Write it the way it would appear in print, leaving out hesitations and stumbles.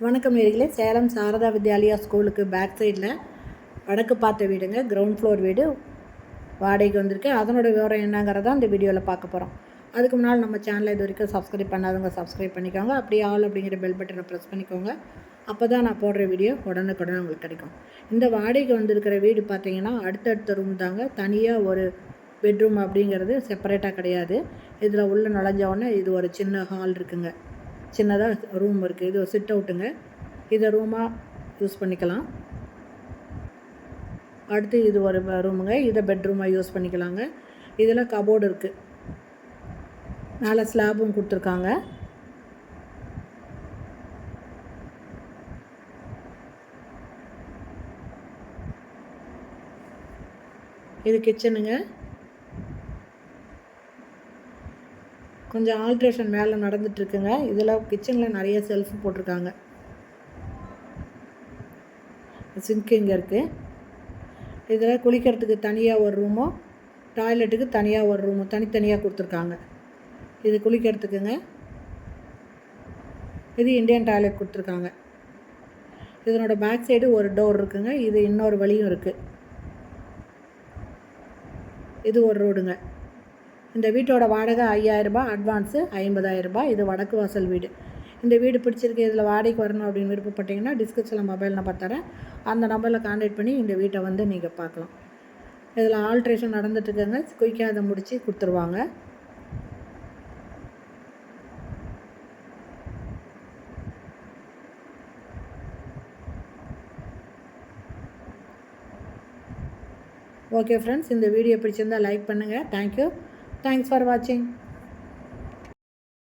வணக்கம் நேயர்களே. சேலம் சாரதா வித்யாலயா ஸ்கூலுக்கு பேக் சைடில் வடக்கு பார்த்த வீடுங்க, கிரவுண்ட் ஃப்ளோர் வீடு வாடகைக்கு வந்திருக்கு. அதனோட விவரம் என்னங்கிறத அந்த வீடியோவில் பார்க்க போகிறோம். அதுக்கு முன்னால் நம்ம சேனலை இது வரைக்கும் சப்ஸ்கிரைப் பண்ணாதவங்க சப்ஸ்கிரைப் பண்ணிக்கோங்க. அப்படியே ஆல் அப்படிங்கிற பெல் பட்டனை ப்ரெஸ் பண்ணிக்கோங்க. அப்போ தான் நான் போடுற வீடியோ உடனுக்குடன் உங்களுக்கு கிடைக்கும். இந்த வாடகைக்கு வந்திருக்கிற வீடு பார்த்திங்கன்னா அடுத்தடுத்த ரூம் தாங்க. தனியாக ஒரு பெட்ரூம் அப்படிங்கிறது செப்பரேட்டாக கிடையாது. இதில் உள்ள நுழைஞ்சோடனே இது ஒரு சின்ன ஹால் இருக்குங்க, சின்னதாக ரூம் இருக்குது. இது ஒரு சிட் அவுட்டுங்க. இதை ரூமாக யூஸ் பண்ணிக்கலாம். அடுத்து இது ஒரு ரூமுங்க, இதை பெட்ரூமாக யூஸ் பண்ணிக்கலாங்க. இதில் கபோர்டு இருக்குது, மேலே ஸ்லாபும் கொடுத்துருக்காங்க. இது கிச்சனுங்க. கொஞ்சம் ஆல்ட்ரேஷன் மேலே நடந்துகிட்ருக்குங்க. இதில் கிச்சனில் நிறைய செல்ஃப் போட்டிருக்காங்க. சிங்க் இங்கே இருக்குது. இதில் குளிக்கிறதுக்கு தனியாக ஒரு ரூமும் டாய்லெட்டுக்கு தனியாக ஒரு ரூமும் தனித்தனியாக கொடுத்துருக்காங்க. இது குளிக்கிறதுக்குங்க. இது இண்டியன் டாய்லெட் கொடுத்துருக்காங்க. இதனோட பேக் சைடு ஒரு டோர் இருக்குங்க. இது இன்னொரு வழியும் இருக்குது. இது ஒரு ரோடுங்க. இந்த வீட்டோட வாடகை 5000 ரூபாய், அட்வான்ஸு 50000 ரூபாய். இது வடக்கு வாசல் வீடு. இந்த வீடு பிடிச்சிருக்கு, இதில் வாடகைக்கு வரணும் அப்படின்னு விருப்பப்பட்டீங்கன்னா டிஸ்கிரிப்ஷனில் மொபைல் நம்பர் தரேன். அந்த நம்பரில் கான்டாக்ட் பண்ணி இந்த வீட்டை வந்து நீங்கள் பார்க்கலாம். இதில் ஆல்ட்ரேஷன் நடந்துட்டுருக்குங்க. குயிக்காக அதை முடித்து கொடுத்துருவாங்க. ஓகே ஃப்ரெண்ட்ஸ், இந்த வீடியோ பிடிச்சிருந்தால் லைக் பண்ணுங்கள். தேங்க்யூ. தேங்க்ஸ் ஃபார் வாட்சிங்.